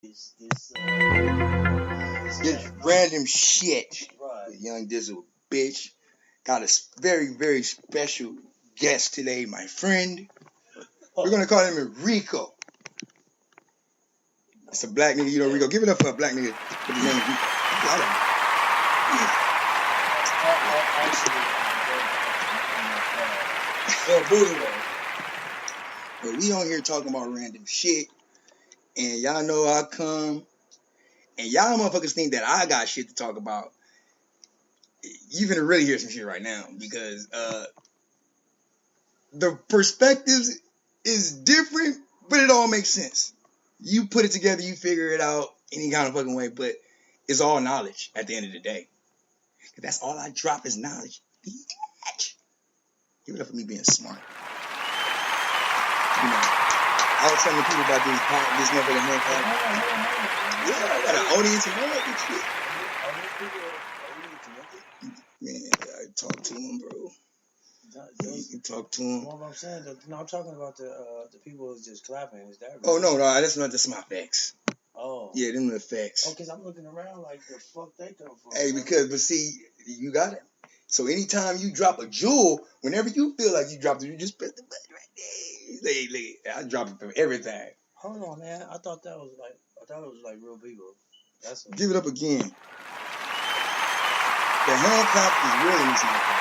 This random shit Right. with Young Dizzle, bitch. Got a very, very special guest today, my friend. We're gonna call him Rico. It's a black nigga, you know Rico. Give it up for a black nigga. Put his name Rico. But we on here talking about random shit, and y'all know I come, and y'all motherfuckers think that I got shit to talk about. You finna really hear some shit right now because the perspectives is different, but it all makes sense. You put it together, you figure it out any kind of fucking way, but it's all knowledge at the end of the day. That's all I drop is knowledge. Give it up for me being smart. You know, I was telling people about this motherfucking hand clap. Yeah, I got an audience and all that shit. Man, I talk to him, bro. You can talk to him. What I'm saying, I'm talking about the people who's just clapping. Is that? Oh no, that's my facts. Oh. Yeah, them the facts. Oh, because I'm looking around like the fuck they come from. Hey, but see, you got it. So anytime you drop a jewel, whenever you feel like you dropped it, you just press the button right there. I drop it from everything. Hold on, man. I thought it was like real people. Give it up again. The hand clap is real in this motherfucker.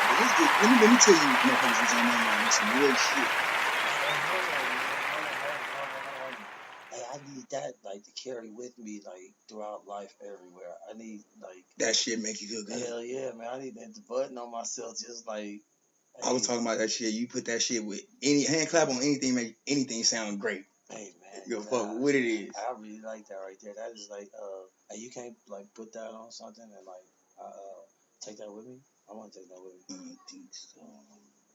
Let me tell you, motherfuckers, what's on my mind. It's some real shit. Hey, I need that to carry with me throughout life everywhere. I need that shit make you feel good. Hell yeah, man! I need that button on myself, just like. I was talking about that shit. You put that shit with any hand clap on anything, make anything sound great. Hey man, yo, fuck what it is. I really like that right there. That is hey, you can't put that on something and take that with me. I want to take that with me. I don't think so.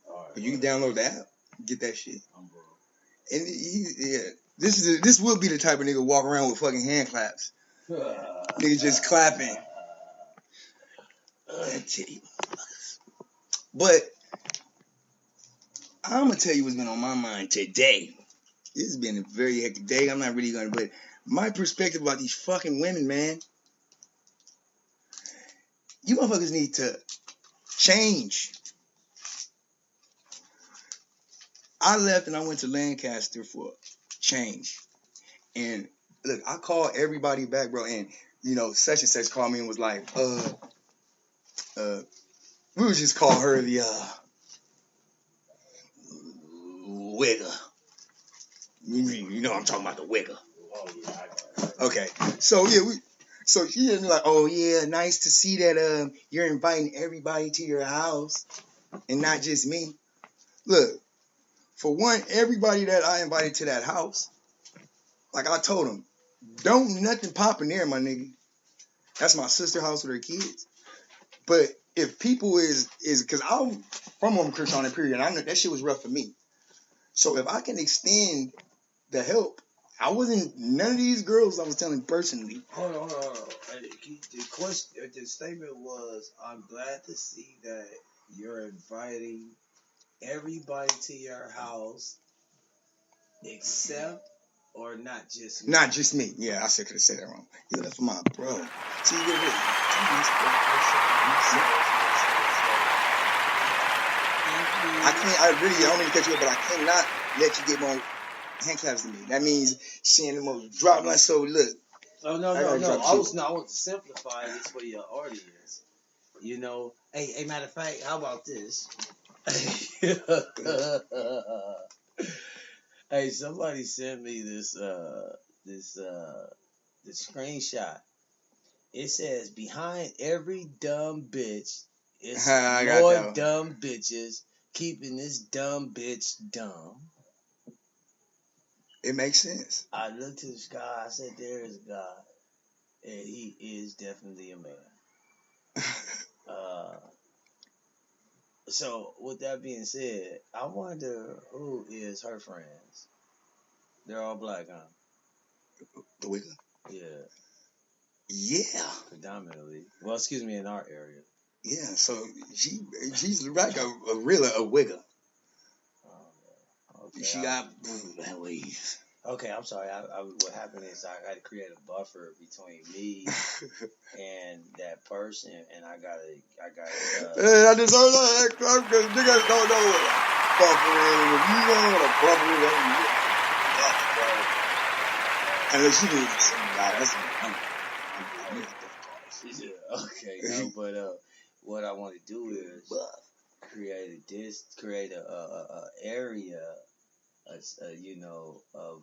All right, but you can download the app, get that shit. I'm broke. And this will be the type of nigga walk around with fucking hand claps. Nigga just clapping. I tell you, but I'm gonna tell you what's been on my mind today. This has been a very hectic day. I'm not really gonna, but my perspective about these fucking women, man. You motherfuckers need to change. I left and I went to Lancaster for change. And look, I called everybody back, bro, and such and such called me and was like, we would just call her the wigger. You know I'm talking about the wigger. Oh yeah. Okay. So so she just be like, oh yeah, nice to see that you're inviting everybody to your house and not just me. Look, for one, everybody that I invited to that house, like I told them, don't nothing pop in there, my nigga. That's my sister's house with her kids. But if people is because I'm from Woman Christian period, and I know that shit was rough for me. So if I can extend the help, I wasn't none of these girls I was telling personally. Hold on. The statement was, I'm glad to see that you're inviting everybody to your house except or not just me. Not just me. Yeah, I could have said that wrong. Yeah, that's my bro. See, you get I don't mean to cut you up, but I cannot let you get more hand claps than me. That means seeing the most drop my soul. Look. Oh no. I want to simplify this for your audience. Hey, matter of fact, how about this? Hey, somebody sent me this screenshot. It says, behind every dumb bitch is more dumb bitches keeping this dumb bitch dumb. It makes sense. I looked to the sky. I said, there is God. And he is definitely a man. So, with that being said, I wonder who is her friends. They're all black, huh? The Wicca? Yeah. Yeah. Predominantly. Well, excuse me, in our area. Yeah, so she's like a Wicca. Okay. She got that wave. Okay, I'm sorry. What happened is I got to create a buffer between me and that person, and I got. Hey, I just heard that because niggas don't know what a buffer is. If you know what a buffer is, unless you need some guy, that's yeah. Okay. No, but what I want to do is create a area, you know, of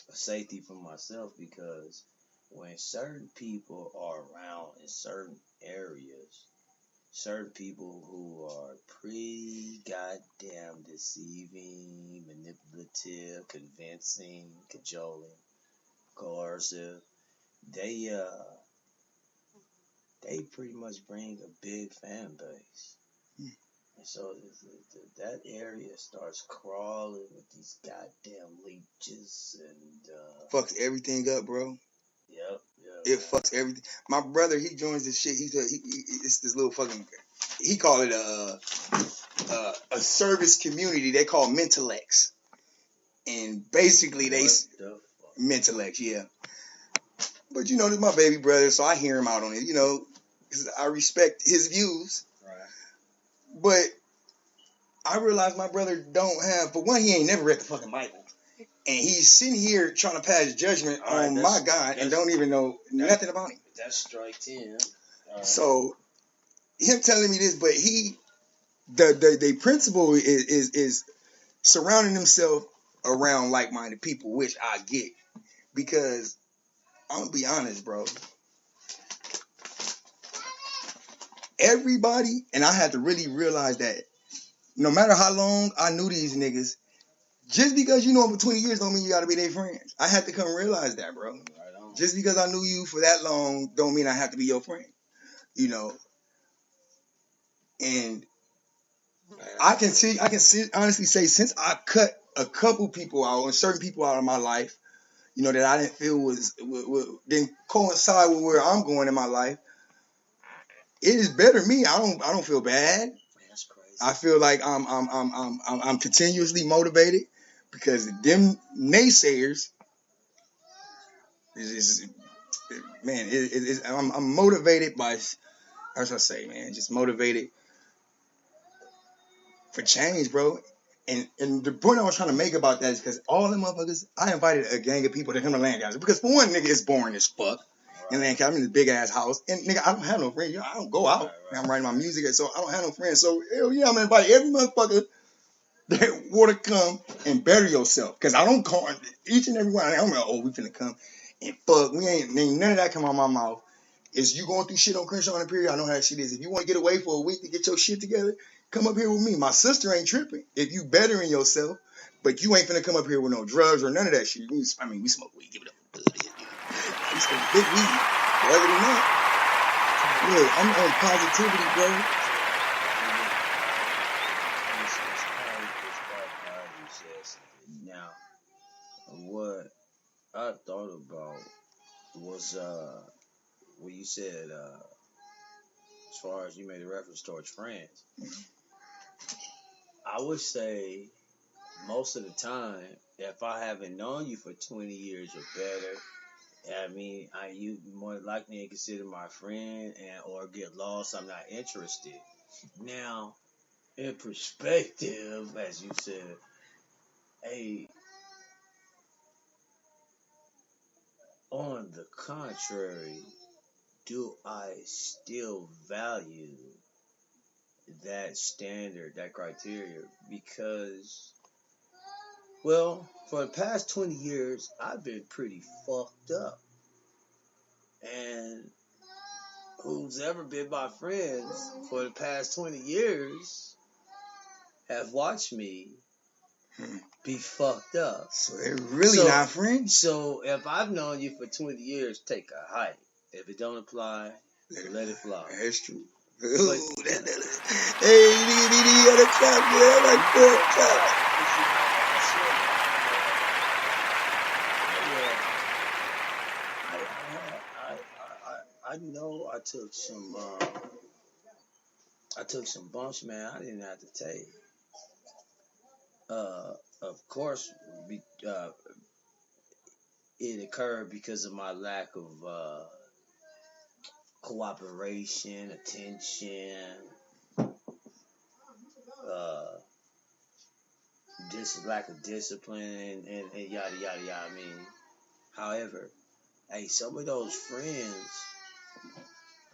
safety for myself, because when certain people are around in certain areas, certain people who are pretty goddamn deceiving, manipulative, convincing, cajoling, coercive, they pretty much bring a big fan base. And so that area starts crawling with these goddamn leeches and fucks everything up, bro. Yep. It fucks everything. My brother, he joins this shit. It's this little fucking. He call it a service community. They call Mentalex, and basically Mentalex, yeah. But you know, this is my baby brother, so I hear him out on it. You know, because I respect his views. Right. But I realize my brother don't have. For one, he ain't never read the fucking Bible. And he's sitting here trying to pass judgment on my God and don't even know nothing about him. That's strike 10. So him telling me this, but the principle is surrounding himself around like-minded people, which I get. Because I'm gonna be honest, bro. Everybody, and I had to really realize that no matter how long I knew these niggas, just because you know them for 20 years don't mean you gotta be their friends. I had to come realize that, bro. Right on. Just because I knew you for that long don't mean I have to be your friend. You know. And I can honestly say, since I cut a couple people out and certain people out of my life, you know, that I didn't feel didn't coincide with where I'm going in my life, it is better me. I don't feel bad. That's crazy. I feel like I'm continuously motivated, because them naysayers I'm motivated by, how should I say, man, just motivated for change, bro. And the point I was trying to make about that is because all them motherfuckers, I invited a gang of people to come to Lancaster. Because for one, nigga, it's boring as fuck. Right. In Lancaster, I'm in this big ass house. And nigga, I don't have no friends. I don't go out. Right. I'm writing my music, so I don't have no friends. So hell yeah, I'm gonna invite every motherfucker that wanna come and bury yourself. Because I don't call each and every one. I'm like, oh, we finna come and fuck. We ain't none of that come out my mouth. Is you going through shit on Crenshaw and Imperial? I know how that shit is. If you want to get away for a week to get your shit together, come up here with me. My sister ain't tripping. If you bettering yourself, but you ain't finna come up here with no drugs or none of that shit. We smoke weed. Give it up. We smoke big weed. But other than that, look, I'm on positivity, bro. Now, what I thought about was when you said, as far as you made a reference towards friends, I would say most of the time, if I haven't known you for 20 years or better, I mean, you more likely to consider my friend or get lost. I'm not interested. Now, in perspective, as you said, hey, on the contrary, do I still value that standard, that criteria? Because, well, for the past 20 years, I've been pretty fucked up. And who's ever been my friends for the past 20 years have watched me be fucked up. So they're really not friends? So if I've known you for 20 years, take a hike. If it don't apply, let it fly. That's true. Hey, DVD on the top, man. Like 4 o'clock. I know I took some bumps, man. I didn't have to take. of course, it occurred because of my lack of cooperation, attention, lack of discipline, and yada yada yada. I mean, however, hey, some of those friends,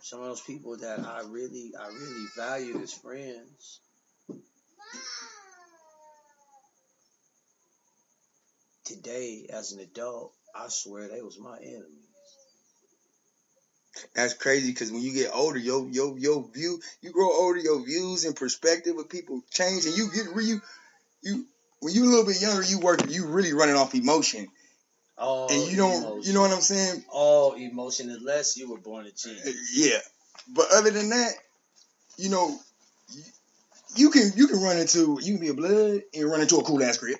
some of those people that I really valued as friends, today as an adult, I swear they was my enemies. That's crazy because when you get older, your view, you grow older, your views and perspective of people change, and you get you when you a little bit younger, you really running off emotion, All and you don't, emotion. you know what I'm saying? All emotion, unless you were born a genius. Yeah, but other than that, you know, you can run into, you can be a blood and run into a cool ass crib.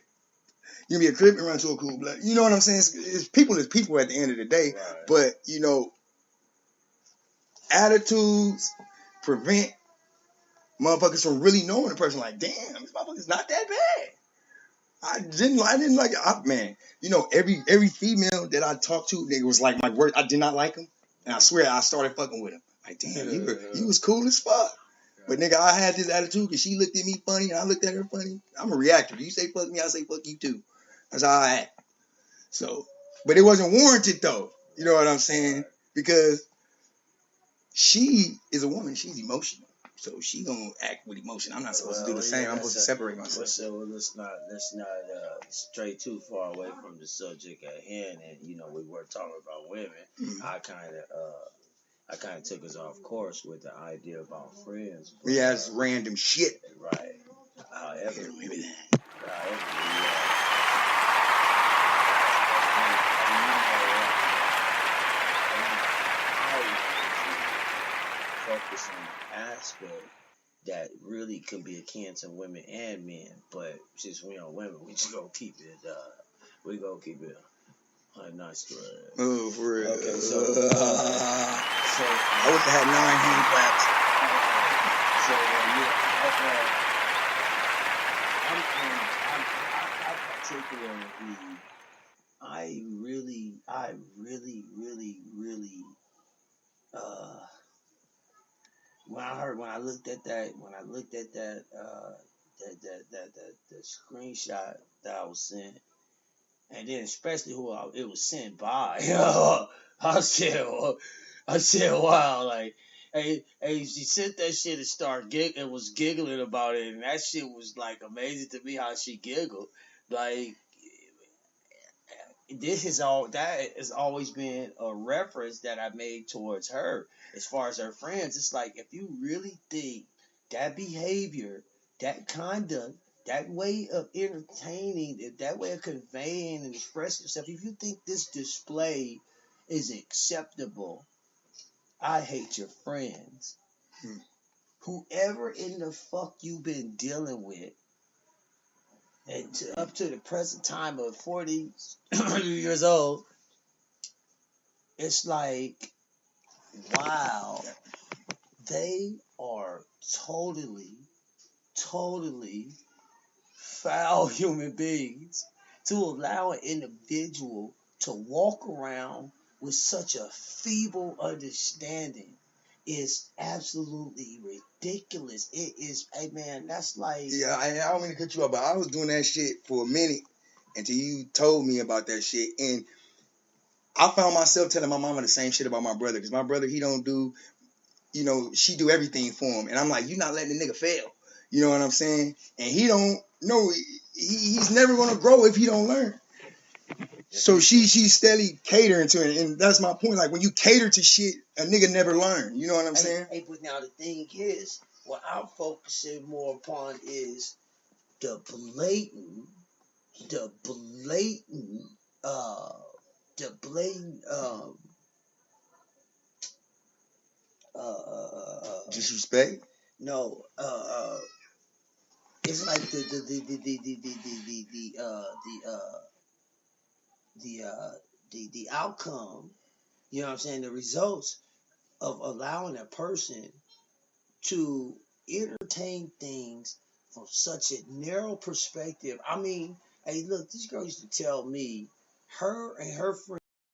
You can be a crib and run into a cool blood. You know what I'm saying? It's people is people at the end of the day, Right. but you know, attitudes prevent motherfuckers from really knowing a person. Like, damn, this motherfucker's not that bad. I didn't like it. Man, you know, every female that I talked to, nigga, was like my word. I did not like him, and I swear I started fucking with him. Like, damn, you was cool as fuck. But nigga, I had this attitude because she looked at me funny and I looked at her funny. I'm a reactor. You say fuck me, I say fuck you too. That's how I act. So, but it wasn't warranted though. You know what I'm saying? Because she is a woman. She's emotional. So she gonna act with emotion. I'm not supposed to do the same. I'm supposed to separate myself. So let's not stray too far away from the subject at hand. And you know, we were talking about women. Mm-hmm. I kind of took us off course with the idea about friends. But, yeah, it's random shit. Right. However, maybe that. Focus on the aspect that really could be akin to women and men, but since we are women, we just gonna keep it. We gonna keep it a nice spread. Oh, for real. Okay, so I wish I had 9 hand claps. So I really when I looked at that the screenshot that I was sent, and then especially who it was sent by, I said, wow, like, hey, she sent that shit and was giggling about it, and that shit was like amazing to me how she giggled, like. That has always been a reference that I made towards her as far as her friends. It's like, if you really think that behavior, that conduct, that way of entertaining, that way of conveying and expressing yourself, if you think this display is acceptable, I hate your friends. Whoever in the fuck you've been dealing with, and up to the present time of 40 years old, it's like, wow, they are totally foul human beings to allow an individual to walk around with such a feeble understanding is absolutely ridiculous. It is, hey man, that's like... Yeah, I don't mean to cut you off, but I was doing that shit for a minute until you told me about that shit, and I found myself telling my mama the same shit about my brother, because my brother, he don't do, you know, she do everything for him, and I'm like, you're not letting the nigga fail, you know what I'm saying? And he don't know, he's never gonna grow if he don't learn. So she's steadily catering to it, and that's my point. Like, when you cater to shit, a nigga never learn. You know what I'm saying? Hey, but now the thing is, what I'm focusing more upon is the blatant, disrespect. No, it's like the outcome. You know what I'm saying? The results of allowing a person to entertain things from such a narrow perspective. I mean, Hey, look, this girl used to tell me her and her friend